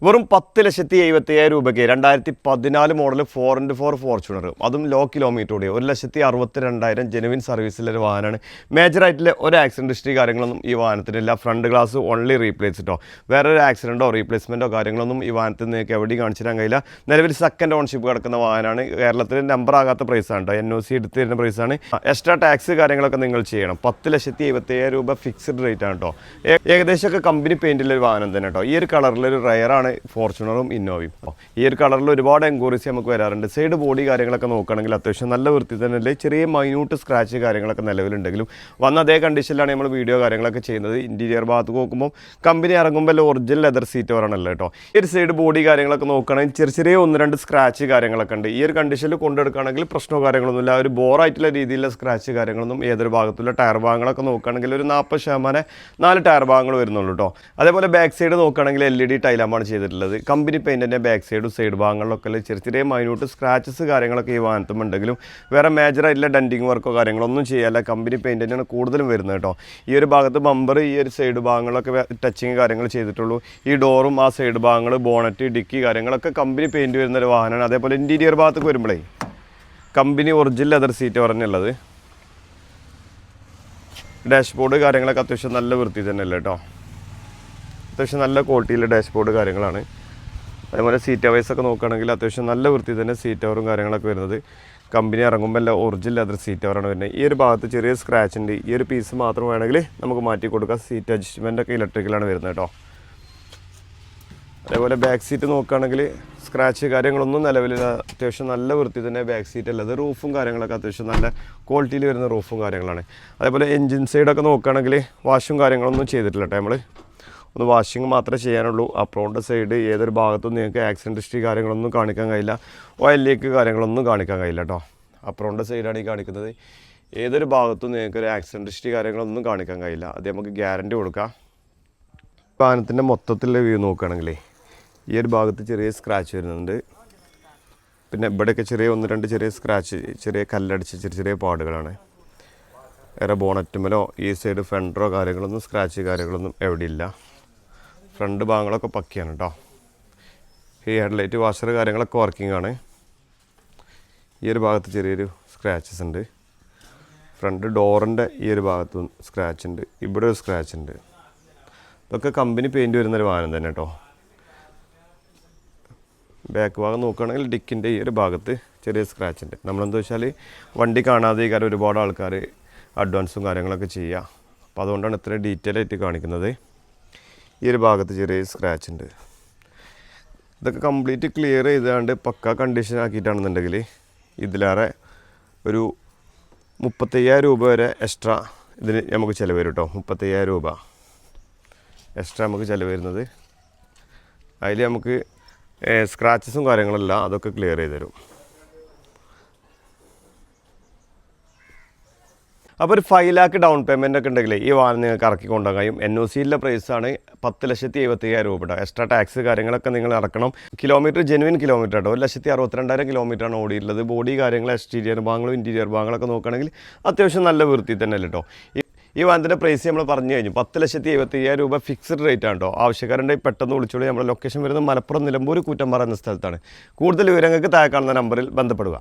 വെറും 10,75,000 രൂപയ്ക്ക് 2014 model 4x4 Fortuner, അതും ലോ കിലോമീറ്ററോടെ 1,62,000 ജെനുവിൻ സർവീസിലൊരു വാഹനമാണ്. മേജറായിട്ടുള്ള ഒരു ആക്സിഡൻറ്റ് ഹിസ്റ്ററി കാര്യങ്ങളൊന്നും ഈ വാഹനത്തിനില്ല. ഫ്രണ്ട് ഗ്ലാസ് ഓൺലി റീപ്ലേസ് കേട്ടോ. വേറൊരു ആക്സിഡൻറ്റോ റീപ്ലേസ്മെൻറ്റോ കാര്യങ്ങളൊന്നും ഈ വാഹനത്തിൽ നിങ്ങൾക്ക് എവിടെയും കാണിച്ചു തരാൻ കഴിയില്ല. നിലവിൽ സെക്കൻഡ് ഓൺഷിപ്പ് കിടക്കുന്ന വാഹനമാണ്. കേരളത്തിൽ നമ്പർ ആകാത്ത പ്രൈസാണ് കേട്ടോ. NOC എടുത്ത് തരുന്ന പ്രൈസാണ്. എക്സ്ട്രാ ടാക്സ് കാര്യങ്ങളൊക്കെ നിങ്ങൾ ചെയ്യണം. 10,75,000 രൂപ ഫിക്സ്ഡ് റേറ്റ് ആണ് കേട്ടോ. ഏകദേശമൊക്കെ കമ്പനി പെയിൻറ്റിലൊരു വാഹനം തന്നെ കേട്ടോ. ഈ ഒരു കളറിലൊരു റയറാണ് ഫോർച്യൂണറും ഇന്നോവയും. ഈ ഒരു കളറിൽ ഒരുപാട് എൻക്വയറീസ് നമുക്ക് വരാറുണ്ട്. സൈഡ് ബോഡി കാര്യങ്ങളൊക്കെ നോക്കുകയാണെങ്കിൽ അത്യാവശ്യം നല്ല വൃത്തി തന്നെ അല്ലേ. ചെറിയ മൈന്യൂട്ട് സ്ക്രാച്ച് കാര്യങ്ങളൊക്കെ നിലവിലുണ്ടെങ്കിലും വന്ന അതേ കണ്ടീഷനിലാണ് നമ്മൾ വീഡിയോ കാര്യങ്ങളൊക്കെ ചെയ്യുന്നത്. ഇൻറ്റീരിയർ ഭാഗത്ത് നോക്കുമ്പോൾ കമ്പനി ഇറങ്ങുമ്പോൾ ഒറിജിനൽ ലെതർ സീറ്റ് വരണമല്ലോ കേട്ടോ. ഈ ഒരു സൈഡ് ബോഡി കാര്യങ്ങളൊക്കെ നോക്കുകയാണെങ്കിൽ ചെറിയ 1-2 സ്ക്രാച്ച് കാര്യങ്ങളൊക്കെ ഉണ്ട്. ഈ ഒരു കണ്ടീഷനിൽ കൊണ്ടെടുക്കുകയാണെങ്കിൽ പ്രശ്നമോ കാര്യങ്ങളൊന്നുമില്ല. ഒരു ബോറായിട്ടുള്ള രീതിയിലുള്ള സ്ക്രാച്ച് കാര്യങ്ങളൊന്നും ഏതൊരു ഭാഗത്തുള്ള ടയർ ഭാഗങ്ങളൊക്കെ നോക്കുകയാണെങ്കിൽ ഒരു 40% 4 ടയർ ഭാഗങ്ങൾ വരുന്നുള്ളൂ കേട്ടോ. അതേപോലെ ബാക്ക് സൈഡ് നോക്കുകയാണെങ്കിൽ LED ടൈലാമാണ് ചെയ്തിട്ടുള്ളത്. കമ്പനി പെയിൻറ്റിൻ്റെ ബാക്ക് സൈഡും സൈഡ് ഭാഗങ്ങളിലൊക്കെ ചെറിയ മൈന്യൂട്ട് സ്ക്രാച്ചസ് കാര്യങ്ങളൊക്കെ ഈ വാഹനത്തും ഉണ്ടെങ്കിലും വേറെ മേജറായിട്ടുള്ള ഡെൻറ്റിങ് വർക്കോ കാര്യങ്ങളൊന്നും ചെയ്യാല്ല. കമ്പനി പെയിൻറ്റ് തന്നെയാണ് കൂടുതലും വരുന്നത് കേട്ടോ. ഈ ഒരു ഭാഗത്ത് ബമ്പർ, ഈ ഒരു സൈഡ് ഭാഗങ്ങളൊക്കെ ടച്ചിങ് കാര്യങ്ങൾ ചെയ്തിട്ടുള്ളൂ. ഈ ഡോറും ആ സൈഡ് ഭാഗങ്ങൾ, ബോണറ്റ്, ഡിക്കി കാര്യങ്ങളൊക്കെ കമ്പനി പെയിൻറ്റ് വരുന്നൊരു വാഹനമാണ്. അതേപോലെ ഇൻറ്റീരിയർ ഭാഗത്തേക്ക് വരുമ്പോഴേ കമ്പനി ഒറിജിനൽ ലെതർ സീറ്റ് പറഞ്ഞുള്ളത്. ഡാഷ്ബോർഡ് കാര്യങ്ങളൊക്കെ അത്യാവശ്യം നല്ല വൃത്തി തന്നെയല്ലേ കേട്ടോ. അത്യാവശ്യം നല്ല ക്വാളിറ്റിയിലെ ഡാഷ്ബോർഡ് കാര്യങ്ങളാണ്. അതേപോലെ സീറ്റ് കവേഴ്സൊക്കെ നോക്കുകയാണെങ്കിൽ അത്യാവശ്യം നല്ല വൃത്തി തന്നെ സീറ്റ് കവറും കാര്യങ്ങളൊക്കെ വരുന്നത്. കമ്പനി ഇറങ്ങുമ്പോൾ എല്ലാം ഒറിജിനൽ ലെതർ സീറ്റ് കവറാണ് വരുന്നത്. ഈ ഒരു ഭാഗത്ത് ചെറിയ സ്ക്രാച്ച് ഉണ്ട്. ഈ ഒരു പീസ് മാത്രം വേണമെങ്കിൽ നമുക്ക് മാറ്റി കൊടുക്കാം. സീറ്റ് അഡ്ജസ്റ്റ്മെൻറ്റൊക്കെ ഇലക്ട്രിക്കലാണ് വരുന്നത് കേട്ടോ. അതേപോലെ ബാക്ക് സീറ്റ് നോക്കുകയാണെങ്കിൽ സ്ക്രാച്ച് കാര്യങ്ങളൊന്നും നിലവിലില്ല. അത്യാവശ്യം നല്ല വൃത്തി തന്നെ ബാക്ക് സീറ്റ് ഉള്ളത്. റൂഫും കാര്യങ്ങളൊക്കെ അത്യാവശ്യം നല്ല ക്വാളിറ്റിയിൽ വരുന്ന റൂഫും കാര്യങ്ങളാണ്. അതേപോലെ എൻജിൻ സൈഡൊക്കെ നോക്കുകയാണെങ്കിൽ വാഷും കാര്യങ്ങളൊന്നും ചെയ്തിട്ടില്ല കേട്ടോ. നമ്മൾ ഒന്ന് വാഷിങ് മാത്രമേ ചെയ്യാനുള്ളൂ. അപ്രോണ്ട് സൈഡ് ഏതൊരു ഭാഗത്തും നിങ്ങൾക്ക് ആക്സിഡൻറ്റ് ഹിസ്റ്ററി കാര്യങ്ങളൊന്നും കാണിക്കാൻ കഴിയില്ല. ഓയിൽ ലീക്ക് കാര്യങ്ങളൊന്നും കാണിക്കാൻ കഴിയില്ല കേട്ടോ. അപ്രോണ്ട് സൈഡാണ് ഈ കാണിക്കുന്നത്. ഏതൊരു ഭാഗത്തും നിങ്ങൾക്ക് ഒരു ആക്സിഡൻറ്റ് ഹിസ്റ്ററി കാര്യങ്ങളൊന്നും കാണിക്കാൻ കഴിയില്ല. അത് നമുക്ക് ഗ്യാരൻറ്റി കൊടുക്കാം. വാഹനത്തിൻ്റെ മൊത്തത്തിലുള്ള വ്യൂ നോക്കുകയാണെങ്കിലേ ഈ ഒരു ഭാഗത്ത് ചെറിയ സ്ക്രാച്ച് വരുന്നുണ്ട്. പിന്നെ ഇവിടെയൊക്കെ 1-2 ചെറിയ സ്ക്രാച്ച്, ചെറിയ കല്ലടിച്ച് ചെറിയ പാടുകളാണ്. വേറെ ബോണറ്റുമലോ ഈ സൈഡ് ഫെൻഡറോ കാര്യങ്ങളൊന്നും സ്ക്രാച്ച് കാര്യങ്ങളൊന്നും എവിടെയില്ല. ഫ്രണ്ട് ഭാഗങ്ങളൊക്കെ പക്കയാണ് കേട്ടോ. ഈ ഹെഡ്ലൈറ്റ് വാഷർ കാര്യങ്ങളൊക്കെ വർക്കിംഗ് ആണ്. ഈ ഒരു ഭാഗത്ത് ചെറിയൊരു സ്ക്രാച്ചസ് ഉണ്ട്. ഫ്രണ്ട് ഡോറിൻ്റെ ഈ ഒരു ഭാഗത്തും സ്ക്രാച്ച് ഉണ്ട്. ഇവിടെ ഒരു സ്ക്രാച്ച് ഉണ്ട്. ഇതൊക്കെ കമ്പനി പെയിൻറ്റ് വരുന്നൊരു വാഹനം തന്നെ കേട്ടോ. ബാക്ക് ഭാഗം നോക്കുകയാണെങ്കിൽ ഡിക്കിൻ്റെ ഈ ഒരു ഭാഗത്ത് ചെറിയ സ്ക്രാച്ച് ഉണ്ട്. നമ്മളെന്താ വെച്ചാൽ വണ്ടി കാണാതെ കാര്യം ഒരുപാട് ആൾക്കാർ അഡ്വാൻസും കാര്യങ്ങളൊക്കെ ചെയ്യുക. അപ്പോൾ അതുകൊണ്ടാണ് ഇത്രയും ഡീറ്റെയിൽ ആയിട്ട് കാണിക്കുന്നത്. ഈ ഒരു ഭാഗത്ത് ചെറിയ സ്ക്രാച്ച് ഉണ്ട്. ഇതൊക്കെ കംപ്ലീറ്റ് ക്ലിയർ ചെയ്താണ്ട് പക്ക കണ്ടീഷൻ ആക്കിയിട്ടാണെന്നുണ്ടെങ്കിൽ ഇതിലേറെ ഒരു 35,000 രൂപ വരെ എക്സ്ട്രാ ഇതിന് നമുക്ക് ചിലവ് വരും കേട്ടോ. 35,000 രൂപ എക്സ്ട്രാ നമുക്ക് ചിലവ് വരുന്നത്. അതിൽ നമുക്ക് സ്ക്രാച്ചസും കാര്യങ്ങളെല്ലാം അതൊക്കെ ക്ലിയർ ചെയ്ത് തരും. അപ്പോൾ ഒരു 5 lakh ഡൗൺ പേയ്മെൻ്റ് ഒക്കെ ഉണ്ടെങ്കിൽ ഈ വാഹനം നിങ്ങൾക്ക് ഇറക്കി കൊണ്ടുപോകാൻ കഴിയും. NOCയിലെ പ്രൈസാണ് 10,75,000 രൂപ കേട്ടോ. എക്സ്ട്രാ ടാക്സ് കാര്യങ്ങളൊക്കെ നിങ്ങൾ ഇറക്കണം. കിലോമീറ്റർ ജെനുവിൻ കിലോമീറ്റർ കേട്ടോ. 1,62,000 കിലോമീറ്ററാണ് ഓടിയിട്ടുള്ളത്. ബോഡി കാര്യങ്ങൾ, എക്സ്റ്റീരിയർ ഭാഗങ്ങളും ഇൻറ്റീരിയർ ഭാഗങ്ങളൊക്കെ നോക്കുകയാണെങ്കിൽ അത്യാവശ്യം നല്ല വൃത്തി തന്നെ അല്ലേ കേട്ടോ. ഈ വാഹനത്തിൻ്റെ പ്രൈസ് നമ്മൾ പറഞ്ഞു കഴിഞ്ഞു. 10,75,000 രൂപ ഫിക്സ്ഡ് റേറ്റ് ആണ് കേട്ടോ. ആവശ്യക്കാരുണ്ടെങ്കിൽ പെട്ടെന്ന് വിളിച്ചോളൂ. നമ്മുടെ ലൊക്കേഷൻ വരുന്നത് മലപ്പുറം നിലമ്പൂർ കൂറ്റമ്പാറ എന്ന സ്ഥലത്താണ്. കൂടുതൽ വിവരങ്ങൾക്ക് താഴെ കാണുന്ന നമ്പറിൽ ബന്ധപ്പെടുക.